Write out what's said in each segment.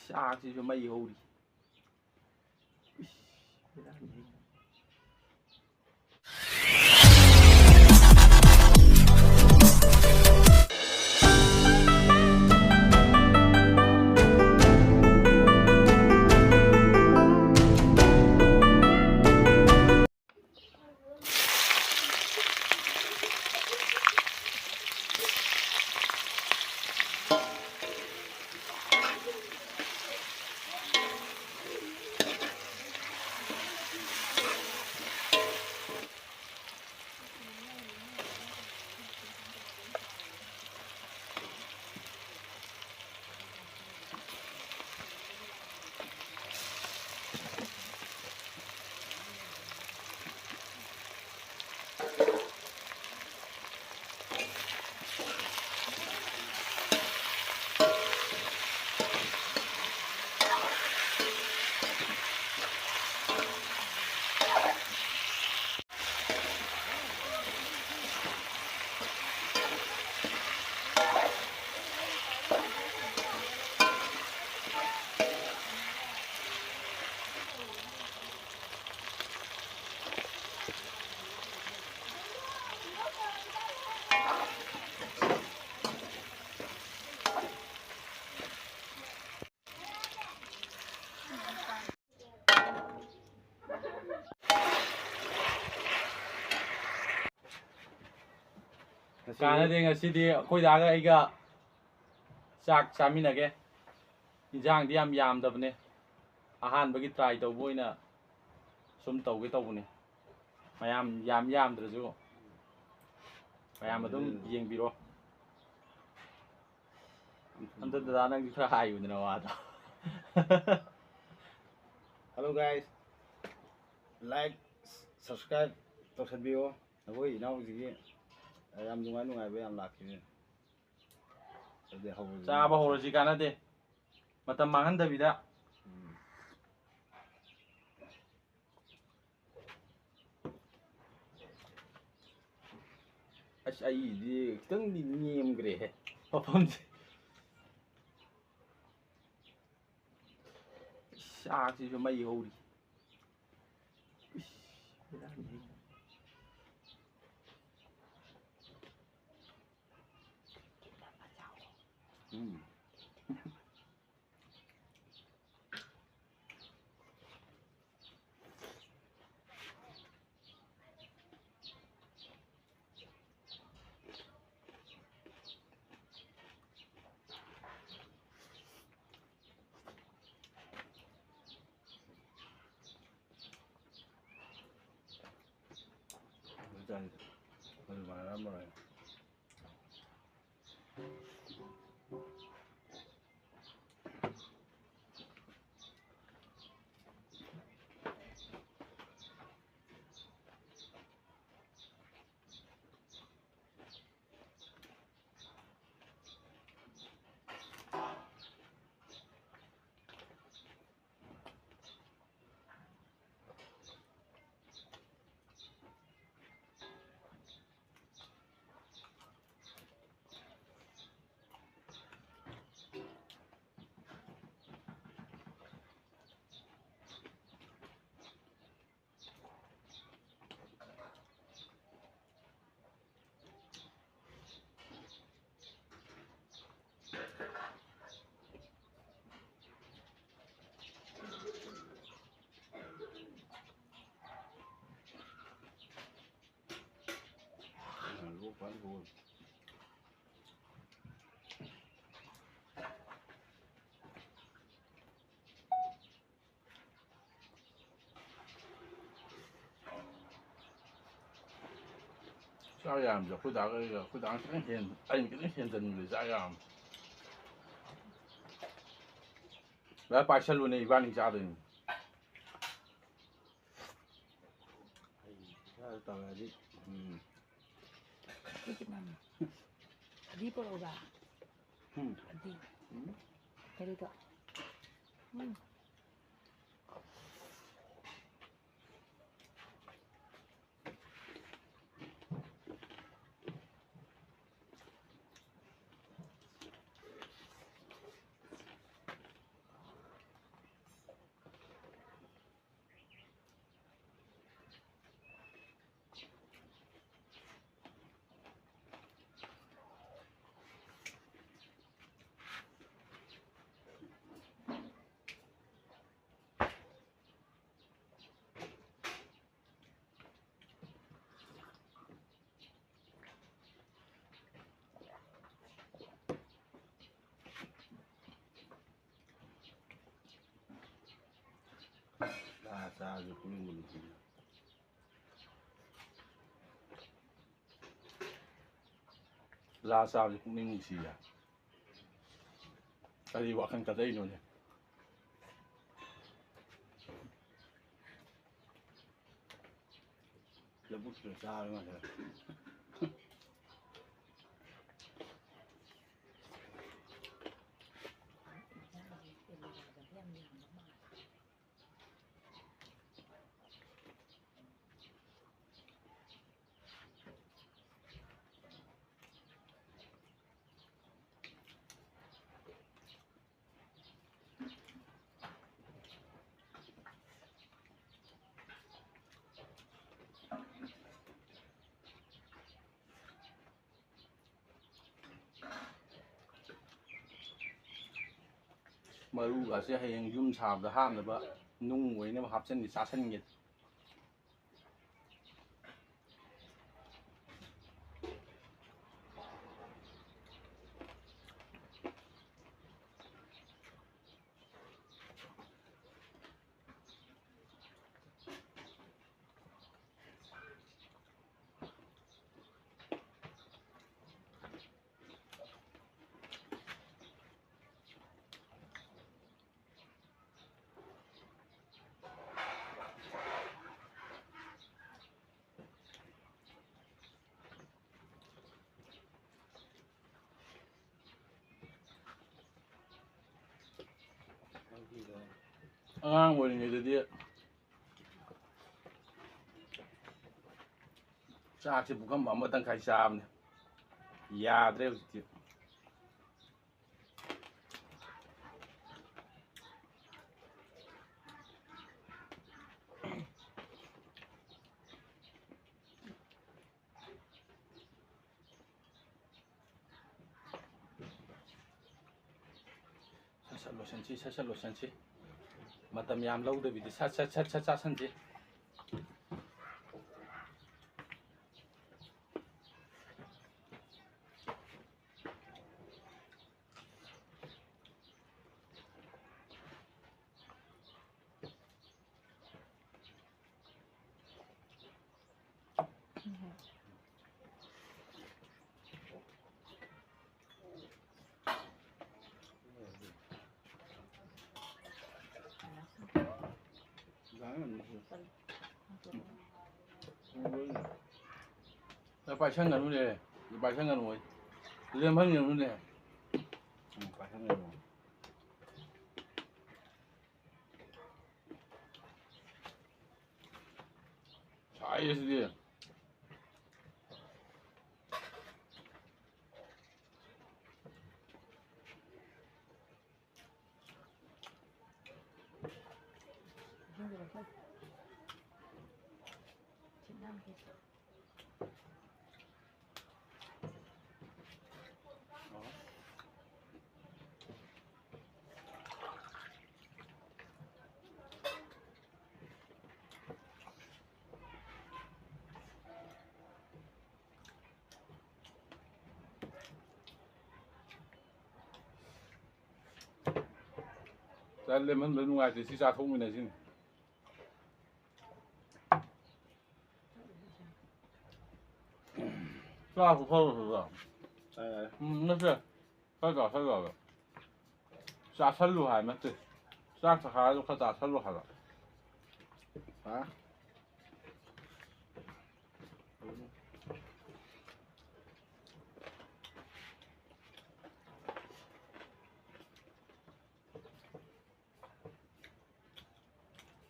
ꯆꯥꯛꯁꯤꯁꯨ ꯃꯩ ꯍꯧꯔꯤ ꯀꯥꯟꯅꯗꯦ ꯉꯁꯤꯗꯤ ꯑꯩꯈꯣꯏꯗꯥꯒ ꯑꯩꯒ ꯆꯥꯛ ꯆꯥꯃꯤꯟꯅꯒꯦ ꯏꯟꯖꯥꯡꯗꯤ ꯌꯥꯝ ꯌꯥꯝꯗꯕꯅꯦ ꯑꯍꯥꯟꯕꯒꯤ ꯇ꯭ꯔꯥꯏ ꯇꯧꯕ ꯑꯣꯏꯅ ꯁꯨꯝ ꯇꯧꯒꯦ ꯇꯧꯕꯅꯦ ꯃꯌꯥꯝ ꯌꯥꯝꯗ꯭ꯔꯁꯨ ꯃꯌꯥꯝ ꯑꯗꯨꯝ ꯌꯦꯡꯕꯤꯔꯣ ꯑꯝꯇ ꯗꯗꯥ ꯅꯪꯗꯤ ꯈꯔ ꯍꯥꯏꯌꯨꯗꯅ ꯋꯥꯗꯣ Hello guys, like, subscribe ꯇꯧꯁꯟꯕꯤꯌꯣ ꯑꯩꯈꯣꯏ ꯏꯅꯥꯎꯁꯤꯒꯤ ꯌꯥꯝ ꯅꯨꯡꯉꯥꯏꯕ ꯌꯥꯝ ꯂꯥꯛꯈꯤꯅꯦ ꯑꯗꯨꯗꯤ ꯍꯧꯔꯁꯤ ꯆꯥꯕ ꯍꯧꯔꯁꯤ ꯀꯥꯟꯅꯗꯦ ꯃꯇꯝ ꯃꯥꯡꯍꯟꯗꯕꯤꯗ ꯑꯁ ꯑꯩꯗꯤ ꯈꯤꯇꯪꯗꯤ ꯅꯦꯝꯈ꯭ꯔꯦꯍꯦ ꯃꯐꯝꯁꯦ ꯆꯥꯛꯁꯤꯁꯨ ꯃꯩ ꯍꯧꯔꯤ ꯆꯥꯛ ꯌꯥꯝꯕꯁꯦ ꯑꯩꯈꯣꯏꯗꯥꯒ ꯑꯩꯅ ꯈꯤꯇꯪ ꯍꯦꯟꯖꯟꯕꯗꯤ ꯆꯥꯛ ꯌꯥꯝ ꯚꯥꯏ ꯄꯥꯏꯁꯜꯂꯨꯅꯦ ꯏꯕꯥꯅꯤ ꯆꯥꯗꯣꯏꯅꯤ ꯇꯧꯔꯗꯤ ꯑꯗꯤ ꯄꯨꯔꯛꯎꯔꯥ ꯑꯗꯤ ꯀꯔꯤꯗꯣ ꯆꯥꯔꯁꯨ ꯄꯨꯛꯅꯤꯡꯕꯨ ꯅꯨꯡꯁꯤꯅ ꯂꯥ ꯆꯥꯕꯁꯦ ꯄꯨꯛꯅꯤꯡ ꯅꯨꯡꯁꯤꯌꯦ ꯀꯔꯤ ꯋꯥꯈꯜ ꯀꯗꯩꯅꯣꯅꯦ ꯂꯧꯕꯨꯛꯇ ꯆꯥꯔ ꯉꯥꯛꯇ ꯃꯔꯨꯒꯁꯦ ꯍꯌꯦꯡ ꯌꯨꯝ ꯁꯥꯕꯗ ꯍꯥꯞꯅꯕ ꯅꯨꯡ ꯑꯣꯏꯅꯕ ꯍꯥꯞꯆꯤꯟꯒꯦ ꯆꯥꯁꯟꯒꯦ ꯑꯉꯥꯡ ꯑꯣꯏꯔꯤꯉꯩꯗꯗꯤ ꯆꯥꯛꯁꯦ ꯄꯨꯈꯝ ꯑꯃ ꯇꯪꯈꯥꯏ ꯆꯥꯕꯅꯦ ꯌꯥꯗ꯭ꯔꯦ ꯍꯧꯖꯤꯛꯇꯤ ꯁꯠ ꯁꯠ ꯂꯣꯏꯁꯟꯁꯤ ꯃꯇꯝ ꯌꯥꯝ ꯂꯧꯗꯕꯤꯗꯤ ꯁꯠ ꯆꯥꯁꯟꯁꯤ ꯄꯥꯏꯁꯟꯒꯅꯨꯅꯦ ꯄꯥꯏꯁꯟꯒꯅꯨ ꯂꯦꯝꯍꯟꯒꯅꯨꯅꯦ ꯄꯥꯏꯁꯟꯒꯅꯨ ꯁꯥꯏꯌꯦ ꯁꯤꯗꯤ ꯂꯦꯝꯍꯟꯕ ꯅꯨꯡꯉꯥꯏꯇꯦ ꯁꯤ ꯆꯥꯊꯣꯛꯃꯤꯟꯅꯁꯤꯅꯤ ꯆꯥꯛꯁꯨ ꯈꯔ ꯅꯠꯇꯦ ꯈꯔ ꯆꯥꯁꯜꯂꯨ ꯍꯥꯏꯕ ꯅꯠꯇꯦ ꯆꯥꯛ ꯆꯈꯥꯏꯔꯁꯨ ꯈꯔ ꯆꯥꯁꯜꯂꯨ ꯍꯥꯏꯕ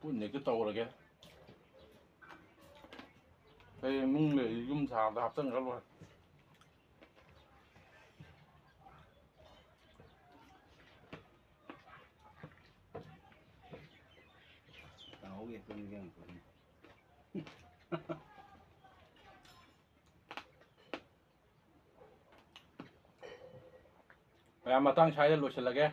ꯄꯨꯟꯅ ꯍꯦꯛꯇ ꯇꯧꯔꯒꯦ ꯍꯌꯦꯡ ꯅꯨꯡ ꯂꯩ ꯌꯨꯝ ꯁꯥꯕꯗ ꯍꯥꯞꯆꯤꯟꯈ꯭ꯔ ꯂꯣꯏꯔꯦ ꯃꯌꯥꯝ ꯃꯇꯥꯡ ꯁ꯭ꯋꯥꯏꯗ ꯂꯣꯏꯁꯤꯜꯂꯒꯦ